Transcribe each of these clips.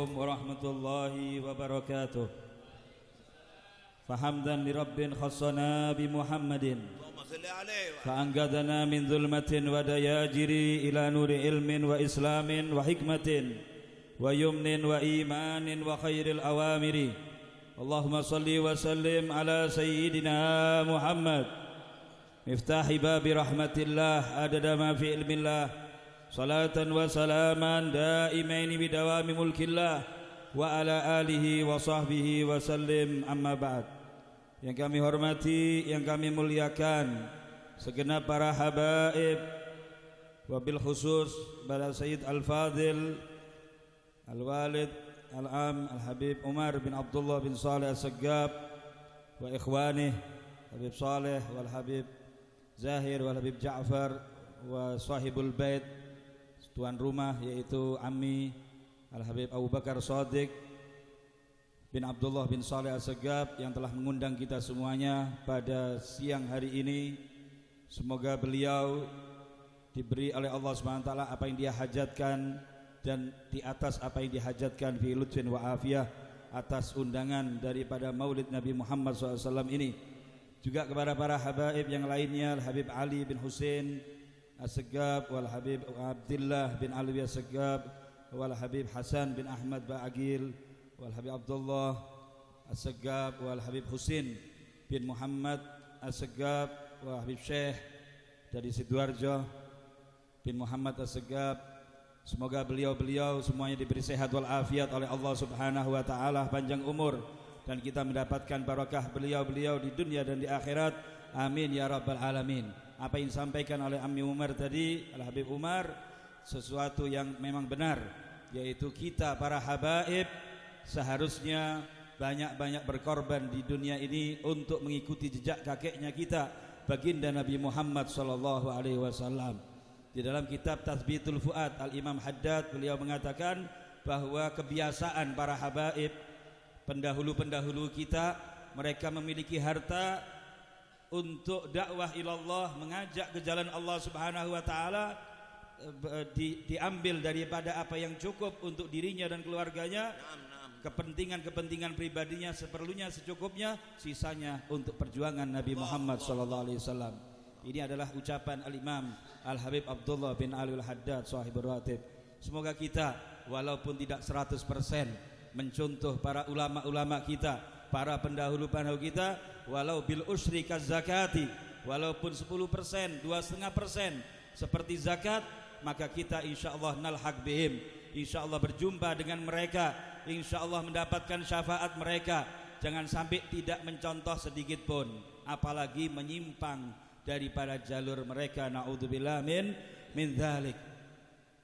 عليكم ورحمة الله وبركاته. فحمدا لرب خصنا بمحمد فأنقذنا من ظلمة ودياجر إلى نور علم وإسلام وحكمة ويمن وإيمان وخير الأوامر. اللهم صل وسلم على سيدنا محمد مفتاح باب رحمة الله عدد ما في علم الله صلاة وسلاما دائمين بدوام ملك الله وعلى آله وصحبه وسلم. أما بعد. Yang kami hormati, yang kami muliakan segenap para habaib, wabil khusus pada Sayyid Al-Fadil Al-Walid Al-Am Al-Habib Umar bin Abdullah bin Saleh As-Saggab wa ikhwanih Habib Saleh wal Habib Zahir wal Habib Ja'far wa sahibul bait, tuan rumah yaitu Ammi Al-Habib Abu Bakar Shadiq bin Abdullah bin Saleh As-Saggab yang telah mengundang kita semuanya pada siang hari ini. Semoga beliau diberi oleh Allah SWT apa yang dia hajatkan, dan di atas apa yang dihajatkan fi lutfin wa afiyah, atas undangan daripada Maulid Nabi Muhammad SAW ini. Juga kepada para habaib yang lainnya, Al-Habib Ali bin Husain As-Saggab wal Habib Abdullah bin Alwi As-Saggab wal Habib Hasan bin Ahmad Ba'agil wal Habib Abdullah As-Saggab wal Habib Husain bin Muhammad As-Saggab wal Habib Syekh dari Sidoarjo bin Muhammad As-Saggab. Semoga beliau-beliau semuanya diberi sehat wal afiat oleh Allah Subhanahu wa taala, panjang umur, dan kita mendapatkan barakah beliau-beliau di dunia dan di akhirat. Amin ya rabbal alamin. Apa yang disampaikan oleh Ammi Umar tadi, Al-Habib Umar, sesuatu yang memang benar, yaitu kita para habaib seharusnya banyak-banyak berkorban di dunia ini untuk mengikuti jejak kakeknya kita, baginda Nabi Muhammad sallallahu alaihi wasallam. Di dalam kitab Tathbitul Fuad Al-Imam Haddad, beliau mengatakan bahwa kebiasaan para habaib, pendahulu-pendahulu kita, mereka memiliki harta untuk dakwah ilallah, mengajak ke jalan Allah Subhanahu wa taala, diambil daripada apa yang cukup untuk dirinya dan keluarganya, kepentingan-kepentingan pribadinya seperlunya, secukupnya, sisanya untuk perjuangan Nabi Muhammad sallallahu alaihi wasallam. Ini adalah ucapan Al-Imam Al-Habib Abdullah bin Ali Al-Haddad sahibur ratib. Semoga kita walaupun tidak 100% mencontoh para ulama-ulama kita, para pendahulu-pendahulu kita, walau bil usri kaz zakati, walaupun 10%, 2,5% seperti zakat, maka kita insyaallah nalhaq bihim, insyaallah berjumpa dengan mereka, insyaallah mendapatkan syafaat mereka. Jangan sampai tidak mencontoh sedikit pun, apalagi menyimpang daripada jalur mereka. Naudzubillah min dzalik.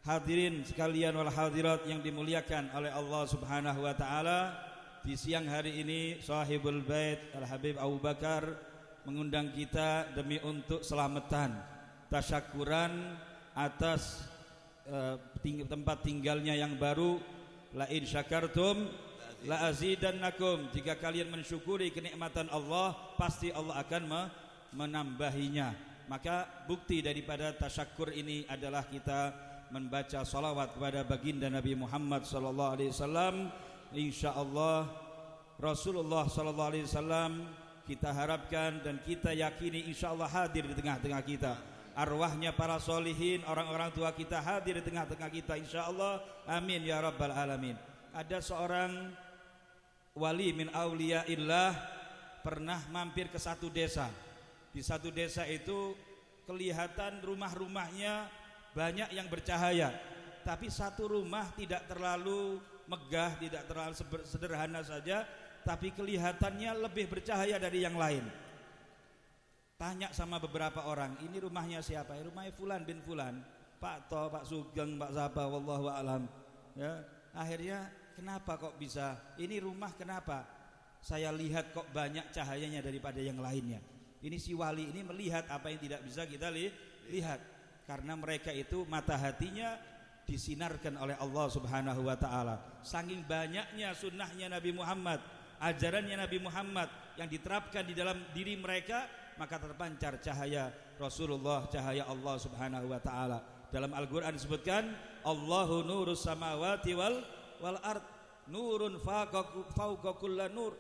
Hadirin sekalian wal hadirat yang dimuliakan oleh Allah Subhanahu wa taala, di siang hari ini sahibul bait Al-Habib Abu Bakar mengundang kita demi untuk selamatan, tasyakuran atas tempat tinggalnya yang baru. La in syakartum la azidannakum. Jika kalian mensyukuri kenikmatan Allah, pasti Allah akan menambahinya. Maka bukti daripada tasyakur ini adalah kita membaca salawat kepada baginda Nabi Muhammad sallallahu alaihi wasallam. Insyaallah Rasulullah sallallahu alaihi wasallam kita harapkan dan kita yakini insyaallah hadir di tengah-tengah kita. Arwahnya para solihin, orang-orang tua kita hadir di tengah-tengah kita insyaallah. Amin ya rabbal alamin. Ada seorang wali min auliyaillah pernah mampir ke satu desa. Di satu desa itu kelihatan rumah-rumahnya banyak yang bercahaya, tapi satu rumah tidak terlalu megah, tidak terlalu sederhana saja, tapi kelihatannya lebih bercahaya dari yang lain. Tanya sama beberapa orang, ini rumahnya siapa? Rumahnya Fulan bin Fulan, Pak To, Pak Sugeng, Pak Sapa, wallahu a'lam. Ya, akhirnya kenapa kok bisa? Ini rumah kenapa? Saya lihat kok banyak cahayanya daripada yang lainnya. Ini si wali ini melihat apa yang tidak bisa kita lihat, karena mereka itu mata hatinya disinarkan oleh Allah Subhanahu wa taala. Saking banyaknya sunnahnya Nabi Muhammad, ajarannya Nabi Muhammad yang diterapkan di dalam diri mereka, maka terpancar cahaya Rasulullah, cahaya Allah Subhanahu wa taala. Dalam Al-Qur'an disebutkan Allahu nurus samawati wal ard. nurun fauqa kulli nur.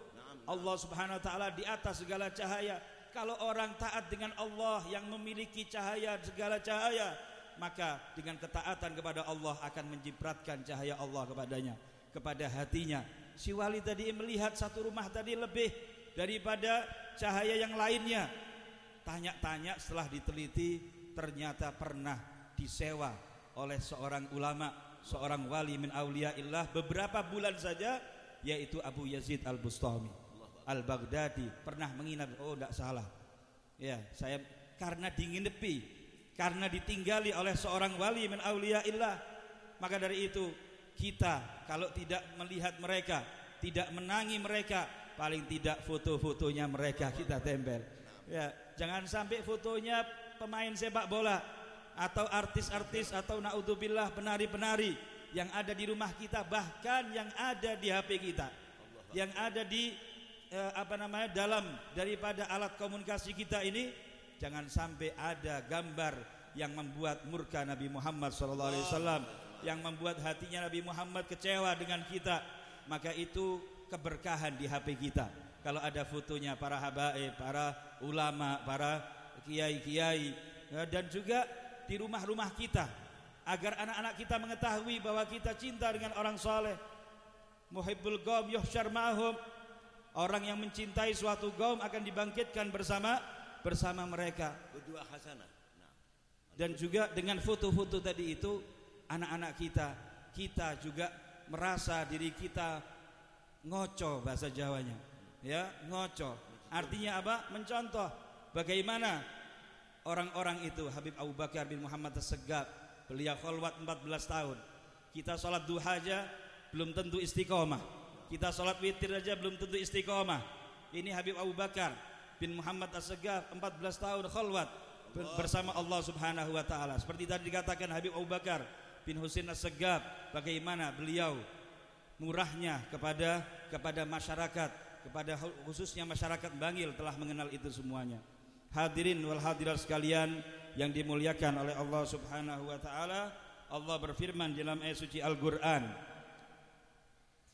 Allah Subhanahu wa taala di atas segala cahaya. Kalau orang taat dengan Allah yang memiliki cahaya segala cahaya, maka dengan ketaatan kepada Allah akan mencipratkan cahaya Allah kepadanya, kepada hatinya. Si wali tadi melihat satu rumah tadi lebih daripada cahaya yang lainnya. Tanya-tanya, setelah diteliti ternyata pernah disewa oleh seorang ulama, seorang wali min auliyaillah beberapa bulan saja, yaitu Abu Yazid Al-Bustami Al-Baghdadi pernah menginap. Oh, tidak salah ya, saya karena dinginepi, karena ditinggali oleh seorang wali min auliyaillah. Maka dari itu kita kalau tidak melihat mereka, tidak menangi mereka, paling tidak foto-fotonya mereka kita tempel ya. Jangan sampai fotonya pemain sepak bola atau artis-artis atau naudzubillah penari-penari yang ada di rumah kita, bahkan yang ada di HP kita, yang ada di dalam daripada alat komunikasi kita ini. Jangan sampai ada gambar yang membuat murka Nabi Muhammad SAW, yang membuat hatinya Nabi Muhammad kecewa dengan kita. Maka itu keberkahan di HP kita kalau ada fotonya para habaib, para ulama, para kiai-kiai, dan juga di rumah-rumah kita, agar anak-anak kita mengetahui bahwa kita cinta dengan orang soleh. Muhibbul qaum yuhsyar ma'hum, orang yang mencintai suatu kaum akan dibangkitkan bersama mereka. Dan juga dengan foto-foto tadi itu, anak-anak kita juga merasa diri kita ngoco, bahasa Jawanya ya, ngoco artinya apa? Mencontoh bagaimana orang-orang itu. Habib Abu Bakar bin Muhammad As-Segaf, beliau khalwat 14 tahun. Kita sholat duha aja belum tentu istiqomah, kita sholat witir aja belum tentu istiqomah. Ini Habib Abu Bakar bin Muhammad As-Segaf 14 tahun khalwat bersama Allah Subhanahu wa taala. Seperti tadi dikatakan Habib Abu Bakar bin Husain As-Segaf, bagaimana beliau murahnya kepada masyarakat, kepada khususnya masyarakat Bangil telah mengenal itu semuanya. Hadirin wal hadirat sekalian yang dimuliakan oleh Allah Subhanahu wa taala, Allah berfirman dalam ayat suci Al-Qur'an,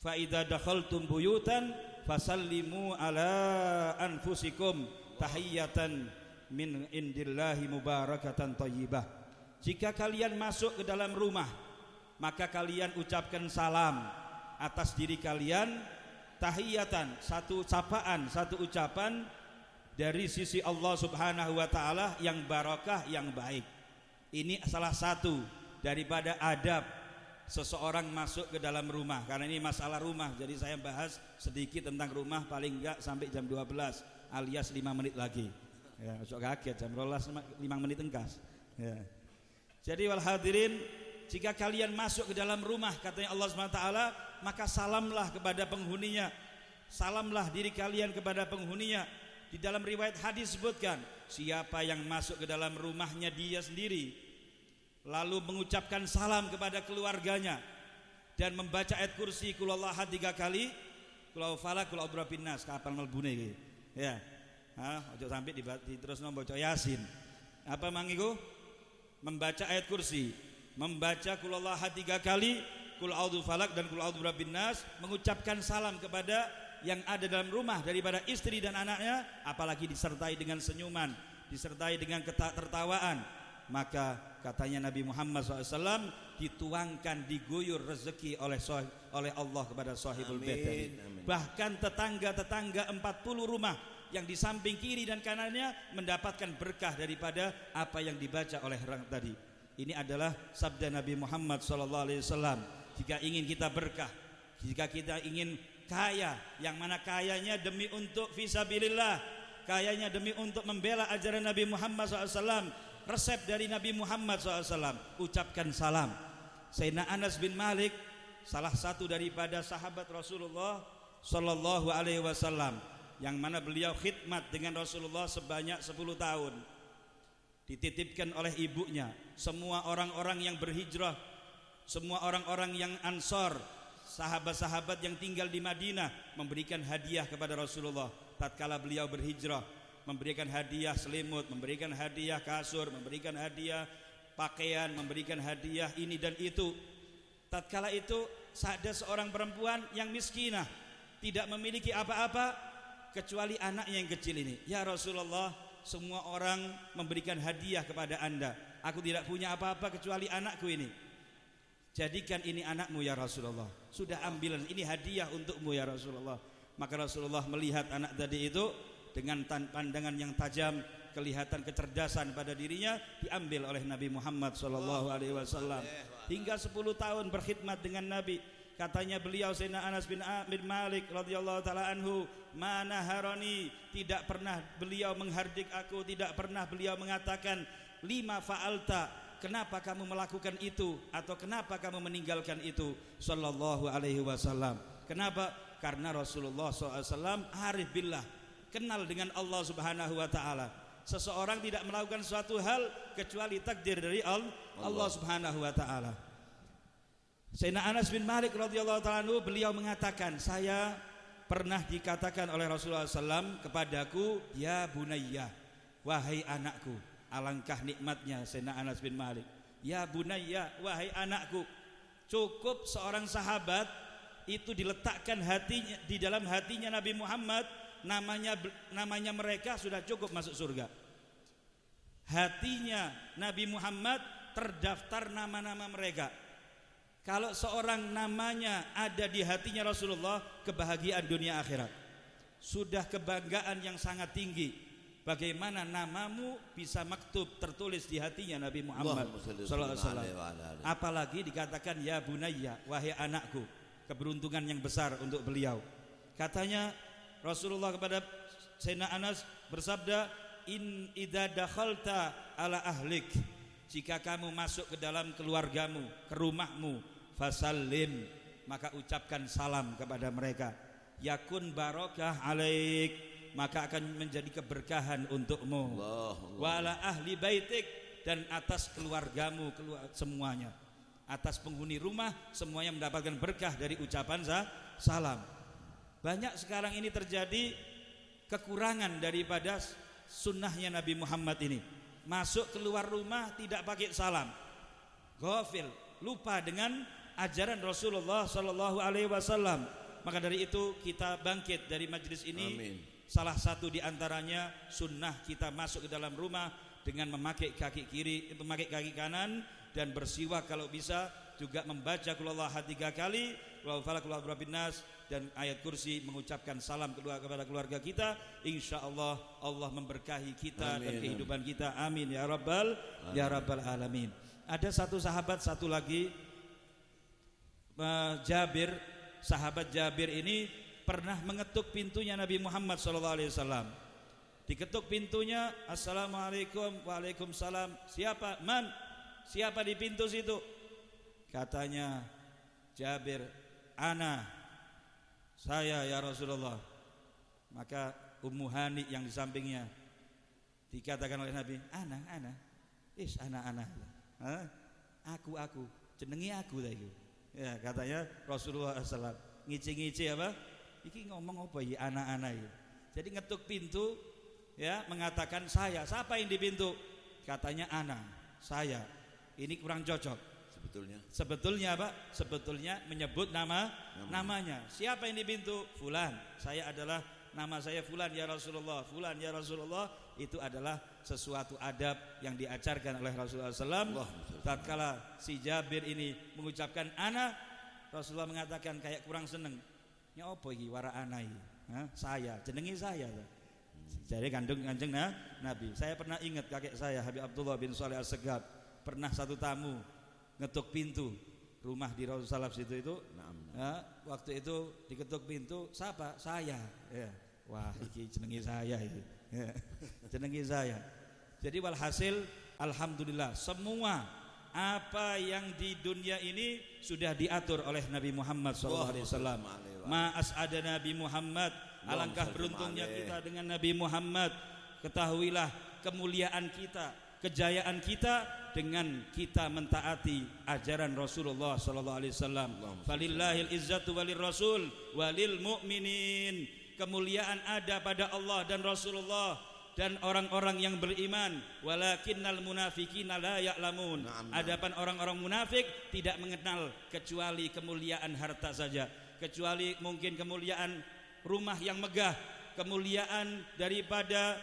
fa idza dakhaltum buyutan fasallimu ala anfusikum tahiyatan min indillahi mubarakatan thayyibah. Jika kalian masuk ke dalam rumah, maka kalian ucapkan salam atas diri kalian, tahiyatan, satu sapaan, satu ucapan dari sisi Allah Subhanahu wa taala yang barakah, yang baik. Ini salah satu daripada adab seseorang masuk ke dalam rumah. Karena ini masalah rumah, jadi saya bahas sedikit tentang rumah, paling enggak sampai jam 12 alias 5 menit lagi ya, masuk kaget jam 12 5 menit engkas ya. Jadi wal hadirin, jika kalian masuk ke dalam rumah, katanya Allah SWT, maka salamlah kepada penghuninya, salamlah diri kalian kepada penghuninya. Di dalam riwayat hadis disebutkan, siapa yang masuk ke dalam rumahnya dia sendiri lalu mengucapkan salam kepada keluarganya dan membaca ayat kursi kulullah 3 kali, kulau falak kulau birabbin nas, kapan melbune iki ya. Ojo sampai diterusno maca Yasin. Apa mangiku? Membaca ayat kursi, membaca kulullah 3 kali, kul a'udzu falak dan kul a'udzu birabbin nas, mengucapkan salam kepada yang ada dalam rumah daripada istri dan anaknya, apalagi disertai dengan senyuman, disertai dengan tertawaan, maka katanya Nabi Muhammad SAW dituangkan, diguyur rezeki oleh Allah kepada sahibul bait. Bahkan tetangga-tetangga 40 rumah yang di samping kiri dan kanannya mendapatkan berkah daripada apa yang dibaca oleh orang tadi. Ini adalah sabda Nabi Muhammad SAW. Jika ingin kita berkah, jika kita ingin kaya, yang mana kayanya demi untuk fisabilillah, kayanya demi untuk membela ajaran Nabi Muhammad SAW, resep dari Nabi Muhammad SAW, ucapkan salam. Sayyidina Anas bin Malik, salah satu daripada sahabat Rasulullah Sallallahu Alaihi Wasallam, yang mana beliau khidmat dengan Rasulullah sebanyak 10 tahun, dititipkan oleh ibunya. Semua orang-orang yang berhijrah, semua orang-orang yang Ansor, sahabat-sahabat yang tinggal di Madinah, memberikan hadiah kepada Rasulullah tatkala beliau berhijrah, memberikan hadiah selimut, memberikan hadiah kasur, memberikan hadiah pakaian, memberikan hadiah ini dan itu. Tatkala itu ada seorang perempuan yang miskinah, tidak memiliki apa-apa kecuali anaknya yang kecil ini. Ya Rasulullah, semua orang memberikan hadiah kepada Anda, aku tidak punya apa-apa kecuali anakku ini. Jadikan ini anakmu ya Rasulullah. Sudah ambilan, ini hadiah untukmu ya Rasulullah. Maka Rasulullah melihat anak tadi itu dengan pandangan yang tajam, kelihatan kecerdasan pada dirinya, diambil oleh Nabi Muhammad SAW. Hingga 10 tahun berkhidmat dengan Nabi. Katanya beliau Sayyidina Anas bin Malik radhiyallahu taala anhu, "Mana harani," tidak pernah beliau menghardik aku, tidak pernah beliau mengatakan lima fa'alta, kenapa kamu melakukan itu, atau kenapa kamu meninggalkan itu, sallallahu alaihi wasallam. Kenapa? Karena Rasulullah SAW arif billah, kenal dengan Allah Subhanahu wa taala. Seseorang tidak melakukan suatu hal kecuali takdir dari Allah Subhanahu wa taala. Sayyidina Anas bin Malik radhiyallahu ta'ala anhu, beliau mengatakan, saya pernah dikatakan oleh Rasulullah SAW kepadaku, ya bunayya, wahai anakku. Alangkah nikmatnya Sayyidina Anas bin Malik, ya bunayya, wahai anakku. Cukup seorang sahabat itu diletakkan hatinya, di dalam hatinya Nabi Muhammad, namanya mereka sudah cukup masuk surga. Hatinya Nabi Muhammad terdaftar nama-nama mereka. Kalau seorang namanya ada di hatinya Rasulullah, kebahagiaan dunia akhirat. Sudah kebanggaan yang sangat tinggi. Bagaimana namamu bisa maktub, tertulis di hatinya Nabi Muhammad sallallahu alaihi wasallam. Apalagi dikatakan ya bunayya, wahai anakku. Keberuntungan yang besar untuk beliau. Katanya Rasulullah kepada Sayyidina Anas bersabda, in idza dakhalta ala ahlik, jika kamu masuk ke dalam keluargamu, ke rumahmu, fasallim, maka ucapkan salam kepada mereka. Yakun barakah alaik, maka akan menjadi keberkahan untukmu. Wa ala ahli baitik, dan atas keluargamu, semuanya, atas penghuni rumah semuanya mendapatkan berkah dari ucapan salam. Banyak sekarang ini terjadi kekurangan daripada sunnahnya Nabi Muhammad ini. Masuk keluar rumah tidak pakai salam, ghafil, lupa dengan ajaran Rasulullah sallallahu alaihi wasallam. Maka dari itu kita bangkit dari majlis ini. Amin. Salah satu di antaranya sunnah kita masuk ke dalam rumah dengan memakai kaki kiri, memakai kaki kanan, dan bersiwak kalau bisa, juga membaca qul huwallahu 3 kali, wa falaq wa rabbin nas, dan ayat kursi, mengucapkan salam kepada keluarga kita. Insyaallah Allah memberkahi kita, amin, dan kehidupan kita. Amin ya rabbal alamin. Ada satu sahabat satu lagi, Jabir, sahabat Jabir ini pernah mengetuk pintunya Nabi Muhammad SAW. Diketuk pintunya, assalamualaikum, waalaikumsalam. Siapa? Man? Siapa di pintu situ? Katanya Jabir, ana, saya ya Rasulullah. Maka Ummu Hani yang di sampingnya, dikatakan oleh Nabi, ana, ana. Aku, jenengi aku tadi. Ya, katanya Rasulullah SAW ngici-ngici apa? Iki ngomong apa ya anak-anak itu. Jadi ngetuk pintu, ya, mengatakan saya. Siapa yang di pintu? Katanya ana, saya. Ini kurang cocok. Sebetulnya apa? Sebetulnya menyebut namanya. Siapa yang di pintu? Fulan. Saya adalah, nama saya Fulan ya Rasulullah. Fulan ya Rasulullah. Itu adalah sesuatu adab yang diajarkan oleh Rasulullah SAW. Tatkala si Jabir ini mengucapkan ana, Rasulullah mengatakan kayak kurang seneng. Ya apa iki wara ana iki? Saya, jenengi saya. Jadi kanjeng Nabi. Saya pernah ingat kakek saya Habib Abdullah bin Shalih Al-Segaf, pernah satu tamu ngetuk pintu rumah di Rasulullah situ itu. Ya, waktu itu diketuk pintu, siapa? Saya. Ya. Wah, iki jenengi saya iki. Ya. Jenengi saya. Jadi walhasil alhamdulillah, semua apa yang di dunia ini sudah diatur oleh Nabi Muhammad SAW. Ma as'ada Nabi Muhammad, alangkah beruntungnya kita dengan Nabi Muhammad. Ketahuilah kemuliaan kita, kejayaan kita dengan kita mentaati ajaran Rasulullah SAW. Falillahil izzatu walir rasul walil mu'minin. Kemuliaan ada pada Allah dan Rasulullah, dan orang-orang yang beriman. Walakinnal munafiqina la ya'lamun. Adapun orang-orang munafik tidak mengenal kecuali kemuliaan harta saja, kecuali mungkin kemuliaan rumah yang megah, kemuliaan daripada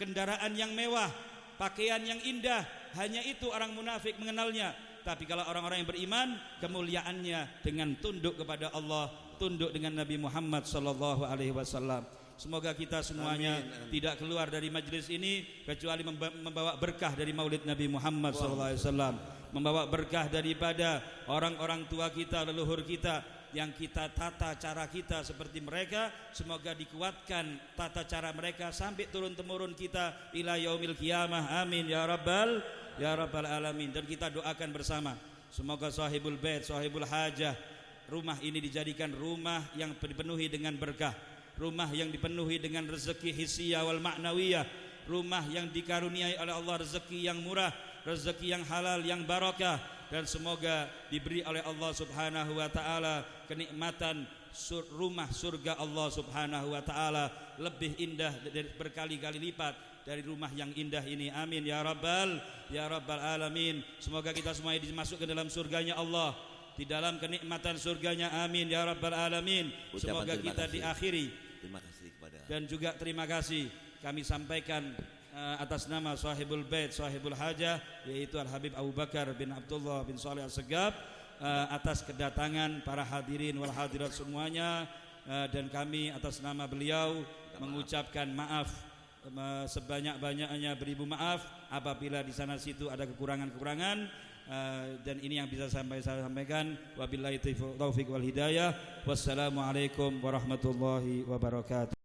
kendaraan yang mewah, pakaian yang indah. Hanya itu orang munafik mengenalnya. Tapi kalau orang-orang yang beriman, kemuliaannya dengan tunduk kepada Allah, tunduk dengan Nabi Muhammad sallallahu alaihi wasallam. Semoga kita semuanya tidak keluar dari majlis ini kecuali membawa berkah dari maulid Nabi Muhammad SAW, membawa berkah daripada orang-orang tua kita, leluhur kita yang kita tata cara kita seperti mereka. Semoga dikuatkan tata cara mereka sampai turun temurun kita ila yaumil qiyamah. Amin ya rabbal alamin. Dan kita doakan bersama, semoga sahibul bait, sahibul hajah, rumah ini dijadikan rumah yang dipenuhi dengan berkah, rumah yang dipenuhi dengan rezeki hissiyah wal ma'nawiyah, rumah yang dikaruniai oleh Allah rezeki yang murah, rezeki yang halal, yang barakah. Dan semoga diberi oleh Allah subhanahu wa ta'ala kenikmatan rumah surga Allah subhanahu wa ta'ala lebih indah berkali-kali lipat dari rumah yang indah ini. Amin ya rabbal alamin. Semoga kita semua dimasukkan dalam surganya Allah, di dalam kenikmatan surganya. Amin ya rabbal alamin. Semoga kita diakhiri. Terima kasih kepada. Dan juga terima kasih kami sampaikan atas nama sahibul bait, sahibul hajah, yaitu Al Habib Abu Bakar bin Abdullah bin Saleh Al-Segaf, atas kedatangan para hadirin wal hadirat semuanya, dan kami atas nama beliau mengucapkan maaf sebanyak-banyaknya, beribu maaf apabila di sana situ ada kekurangan-kekurangan. Dan ini yang bisa saya sampaikan. Wabillahi taufiq wal hidayah. Wassalamualaikum warahmatullahi wabarakatuh.